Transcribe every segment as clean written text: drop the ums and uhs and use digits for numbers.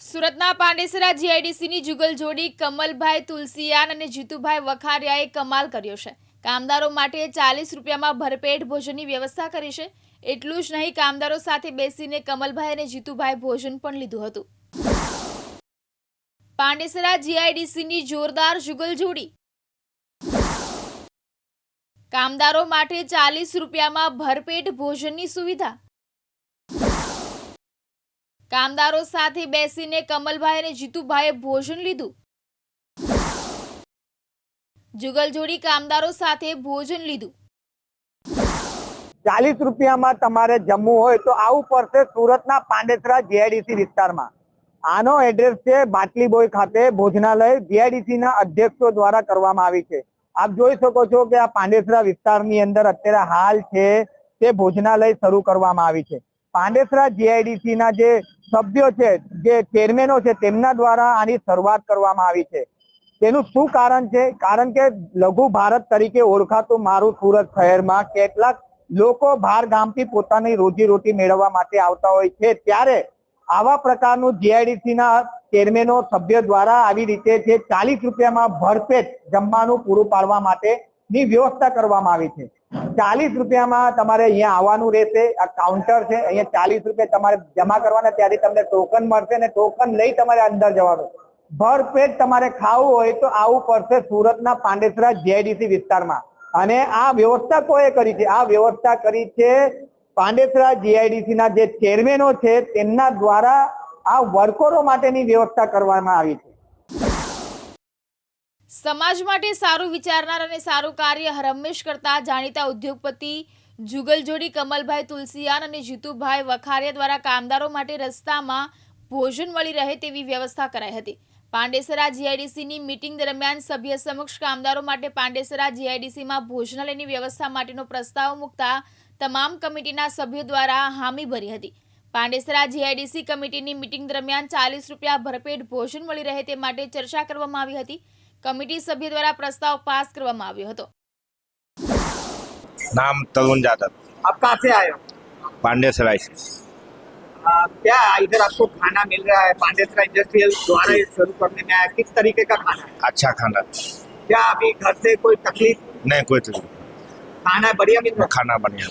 સુરતના પાંડેસરા જીઆઈડીસીની જુગલ જોડી કમલભાઈ તુલસિયાન અને જીતુભાઈ વખારિયાએ કમાલ કર્યો છે। કામદારો માટે 40 રૂપિયામાં ભરપેટ ભોજનની વ્યવસ્થા કરી છે। એટલું જ નહીં, કામદારો સાથે બેસીને કમલભાઈ અને જીતુભાઈ ભોજન પણ લીધું હતું। પાંડેસરા જીઆઈડીસીની જોરદાર જુગલ જોડી। કામદારો માટે 40 રૂપિયામાં ભરપેટ ભોજનની સુવિધા। કામદારો સાથે બેસીને કમલભાઈ અને જીતુભાઈએ ભોજન લીધું। જુગલ જોડી કામદારો સાથે ભોજન લીધું। 40 રૂપિયામાં તમારે જમવું હોય તો આવું પડશે સુરતના પાંડેસરા જીઆઈડીસી વિસ્તારમાં। આનો એડ્રેસ છે બાટલી બોય ખાતે ભોજનાલય જીઆઈડીસીના અધ્યક્ષો દ્વારા કરવામાં આવી છે। આપ જોઈ શકો છો કે આ પાંડેસરા વિસ્તારની અંદર અત્યારે હાલ છે તે ભોજનાલય શરૂ કરવામાં આવી છે। પાંડેસરા જીઆઈડીસીના જે સભ્યો છે, જે ચેરમેનો છે, તેમના દ્વારા આની શરૂઆત કરવામાં આવી છે। તેનું શું કારણ છે? કારણ કે લઘુ ભારત તરીકે ઓળખાતું મારું સુરત શહેરમાં કેટલાક લોકો બહાર ગામથી પોતાની રોજીરોટી મેળવવા માટે આવતા હોય છે, ત્યારે આવા પ્રકારનું જીઆઈડીસીના ચેરમેનો સભ્ય દ્વારા આવી રીતે જે 40 રૂપિયામાં ભરપેટ જમવાનું પૂરું પાડવા માટેની વ્યવસ્થા કરવામાં આવી છે। 40 રૂપિયામાં તમારે અહીંયા આવવાનું રહેશે। આ કાઉન્ટર છે, અહીંયા 40 રૂપિયા તમારે જમા કરવાના, ત્યારે તમને ટોકન મળશે અને ટોકન લઈ તમારે અંદર જવાનું। ભરપેટ તમારે ખાવું હોય તો આવું પડશે સુરતના પાંડેસરા જીઆઈડીસી વિસ્તારમાં। અને આ વ્યવસ્થા કોએ કરી છે? આ વ્યવસ્થા કરી છે પાંડેસરા જીઆઈડીસીના જે ચેરમેનો છે તેમના દ્વારા આ વર્કરો માટેની વ્યવસ્થા કરવામાં આવી છે। સમાજ માટે સારું વિચારનાર અને સારું કાર્ય હરમેશ કરતા જાણીતા ઉદ્યોગપતિ જુગલ જોડી કમલભાઈ તુલસિયાન અને જીતુભાઈ વખારિયા દ્વારા કામદારો માટે રસ્તામાં ભોજન મળી રહે તેવી વ્યવસ્થા કરાઈ હતી। પાંડેસરા જીઆઈડીસીની મીટિંગ દરમિયાન સભ્ય સમક્ષ કામદારો માટે પાંડેસરા જીઆઈડીસીમાં ભોજનાલયની વ્યવસ્થા માટેનો પ્રસ્તાવ મૂકતા તમામ કમિટીના સભ્યો દ્વારા હામી ભરી હતી। પાંડેસરા જીઆઈડીસી કમિટીની મીટિંગ દરમિયાન 40 રૂપિયા ભરપેટ ભોજન મળી રહે તે માટે ચર્ચા કરવામાં આવી હતી। कमिटी सभ्य द्वारा प्रस्ताव पास करवामा आव्यो हतो। नाम तरुण यादव। आप कहाँ से आए हो? पांडेसरा से। क्या इधर आपको खाना मिल रहा है? पांडेसरा इंडस्ट्रियल द्वारा ये शुरू करने में आया, किस तरीके का खाना है? अच्छा खाना। क्या अभी घर से कोई तकलीफ? नहीं, कोई तकलीफ। खाना बढ़िया मिल रहा है? खाना बढ़िया।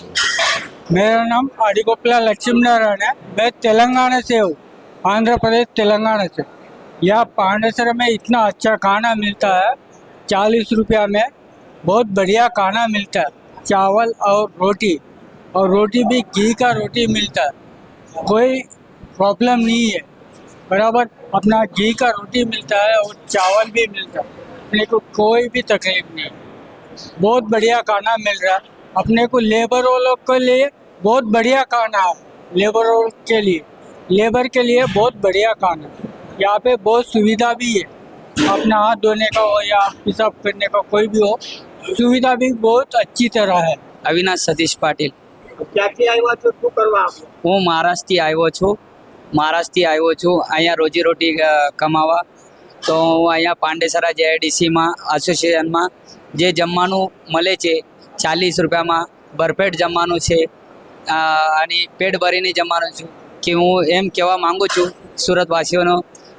मेरा नाम आदिगोपला लक्ष्मी नारायण है। मैं तेलंगाना से हूँ, आंध्र प्रदेश तेलंगाना से। यहाँ पांडेसरा में इतना अच्छा खाना मिलता है। 40 रुपया में बहुत बढ़िया खाना मिलता है। चावल और रोटी भी घी का रोटी मिलता है। कोई प्रॉब्लम नहीं है, बराबर अपना घी का रोटी मिलता है और चावल भी मिलता है। अपने को कोई भी तकलीफ नहीं, बहुत बढ़िया खाना मिल रहा है। अपने को लेबर वालों के लिए बहुत बढ़िया खाना है। लेबर के लिए बहुत बढ़िया खाना है। यहाँ पे बहुत सुविधा भी है, अपना हाथ धोने का हो या पेशाब करने का कोई भी हो, सुविधा भी बहुत अच्छी तरह है। अविनाश सतीश पाटिल। ક્યાંથી આવ્યા છો? શું કરવા આવો? હું મહારાષ્ટ્રથી આવ્યો છું અહીંયા રોજીરોટી કમાવા। તો હું અહીંયા પાંડેસરા જીઆઈડીસીમાં એસોસિએશનમાં જે જમવાનું મળે છે 40 રૂપિયામાં ભરપેટ જમવાનું છે અને પેટ ભરીને જમવાનું છું। કે હું એમ કહેવા માંગુ છું સુરતવાસીઓનો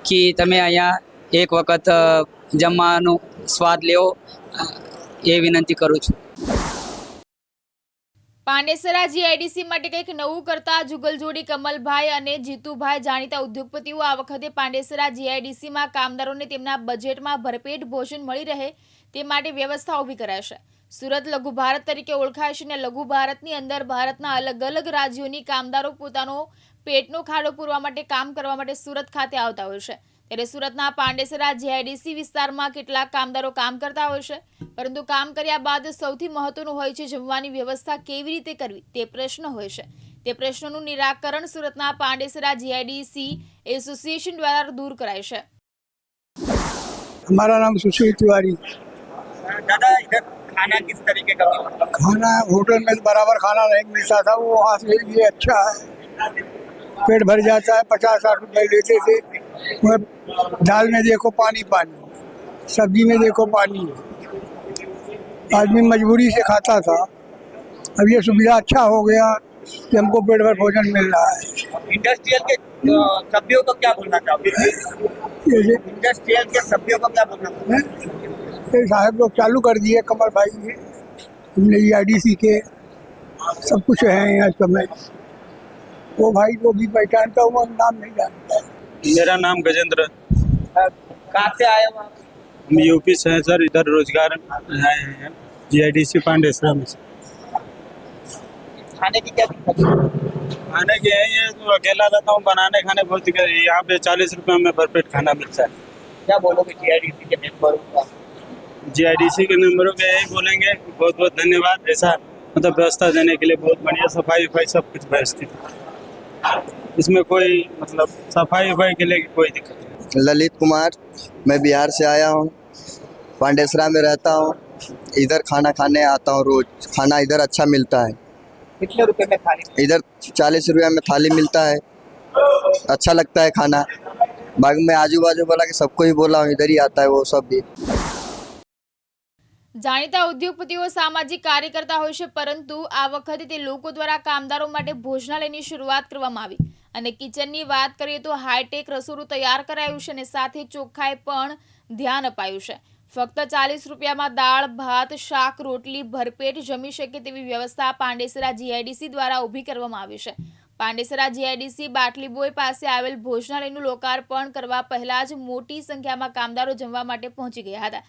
કે તમે અહીંયા એક વખત જમવાનું સ્વાદ લેવો એ વિનંતી કરું છું। પાંડેસરા જીઆઈડીસી માટે કંઈક નવું કરતા જુગલ જોડી કમલભાઈ અને જીતુભાઈ જાણીતા ઉદ્યોગપતિઓ આ વખતે પાંડેસરા જીઆઈડીસીમાં કામદારોને તેમના બજેટમાં ભરપેટ ભોજન મળી રહે તે માટે વ્યવસ્થા ઊભી કરાશે। સુરત લઘુ ભારત તરીકે ઓળખાય છે અને લઘુ ભારતની અંદર ભારતના અલગ અલગ રાજ્યોની કામદારો પોતાનો પેટનો ખાડો પૂરવા માટે કામ કરવા માટે સુરત ખાતે આવતા હોય છે। ત્યારે સુરતના પાંડેસરા જીઆઈડીસી વિસ્તારમાં કેટલાક કામદારો કામ કરતા હોય છે, પરંતુ કામ કર્યા બાદ સૌથી મહત્વનું હોય છે જમવાની વ્યવસ્થા કેવી રીતે કરવી તે પ્રશ્ન હોય છે। તે પ્રશ્નોનું નિરાકરણ સુરતના પાંડેસરા जीआईडीसी एसोसिएशन द्वारा दूर कराय છે। हमारा नाम सुशील तिवारी। दादा, इधर खाना किस तरीके का मिल रहा है? खाना होटल में बराबर खाना नहीं मिलता था, वो वहाँ से ये अच्छा है, पेट भर जाता है। 50-60 रुपए लेते थे। दाल में देखो पानी, सब्जी में देखो पानी। आदमी मजबूरी से खाता था, अब ये सुविधा अच्छा हो गया कि हमको पेट भर भोजन मिल रहा है। इंडस्ट्रियल के तो सभ्यों को क्या बोलना चाहोगे इंडस्ट्रियल के सभ्यों को क्या बोलना चाहोगे? ये साहब लोग चालू कर दिए कमल भाई ने, हमने EIDC के सब कुछ है यहाँ समय। वो भाई को भी पहचानता हूँ, नाम नहीं जानता। मेरा नाम गजेंद्र, कहाँ से आए हो आप? हम यूपी से हैं सर। इधर रोजगार आए हैं GIDC पांडेसरा में से। खाने की क्या दिक्कत है? खाने के ये तो अकेला रहता हूँ, बनाने खाने बहुत दिक्कत है। यहाँ पे 40 रुपये में भरपेट खाना मिलता है। क्या बोलोगे GIDC के मेंबरों का? GIDC के मेंबरों के यही बोलेंगे बहुत बहुत धन्यवाद। ऐसा मतलब व्यवस्था देने के लिए बहुत बढ़िया, सफाई वफाई सब कुछ व्यवस्थित है। इसमें कोई मतलब सफाई वफाई के लिए कोई दिक्कत नहीं। ललित कुमार, मैं बिहार से आया हूँ, पांडेसरा में रहता हूँ। इधर खाना खाने आता हूँ रोज। खाना इधर अच्छा मिलता है। कितने रुपए में थाली? इधर 40 रुपये में थाली मिलता है, अच्छा लगता है खाना। बाकी मैं आजू बाजू वाला के सबको ही बोला हूँ, इधर ही आता है वो सब भी। જાણીતા ઉદ્યોગપતિઓ સામાજિક કાર્યકર્તા હોય છે, પરંતુ આ વખતે તે લોકો દ્વારા કામદારો માટે ભોજનાલયની શરૂઆત કરવામાં આવી અને કિચનની વાત કરીએ તો હાઈટેક રસોડું તૈયાર કરાયું છે અને સાથે ચોખ્ખાઈ પણ ધ્યાન અપાયું છે। ફક્ત 40 રૂપિયામાં દાળ ભાત શાક રોટલી ભરપેટ જમી શકે તેવી વ્યવસ્થા પાંડેસરા GIDC દ્વારા ઊભી કરવામાં આવી છે। પાંડેસરા GIDC બાટલી બોય પાસે આવેલ ભોજનાલયનું લોકાર્પણ કરવા પહેલા જ મોટી સંખ્યામાં કામદારો જમવા માટે પહોંચી ગયા હતા।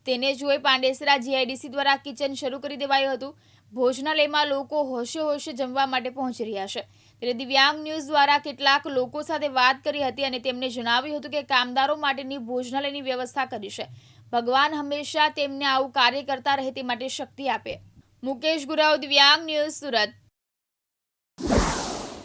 તેને જોઈ પાંડેસરા GIDC દ્વારા કિચન શરૂ કરી દેવાયું હતું। ભોજનાલયમાં લોકો હોશે હોશે જમવા માટે પહોંચી રહ્યા છે। ત્યારે દિવ્યાંગ ન્યૂઝ દ્વારા કેટલાક લોકો સાથે વાત કરી હતી અને તેમને જણાવ્યું હતું કે કામદારો માટેની ભોજનાલયની વ્યવસ્થા કરી છે। ભગવાન હંમેશા તેમને આવું કાર્ય કરતા રહે તે માટે શક્તિ આપે। મુકેશ ગુરાવ, દિવ્યાંગ ન્યૂઝ, સુરત।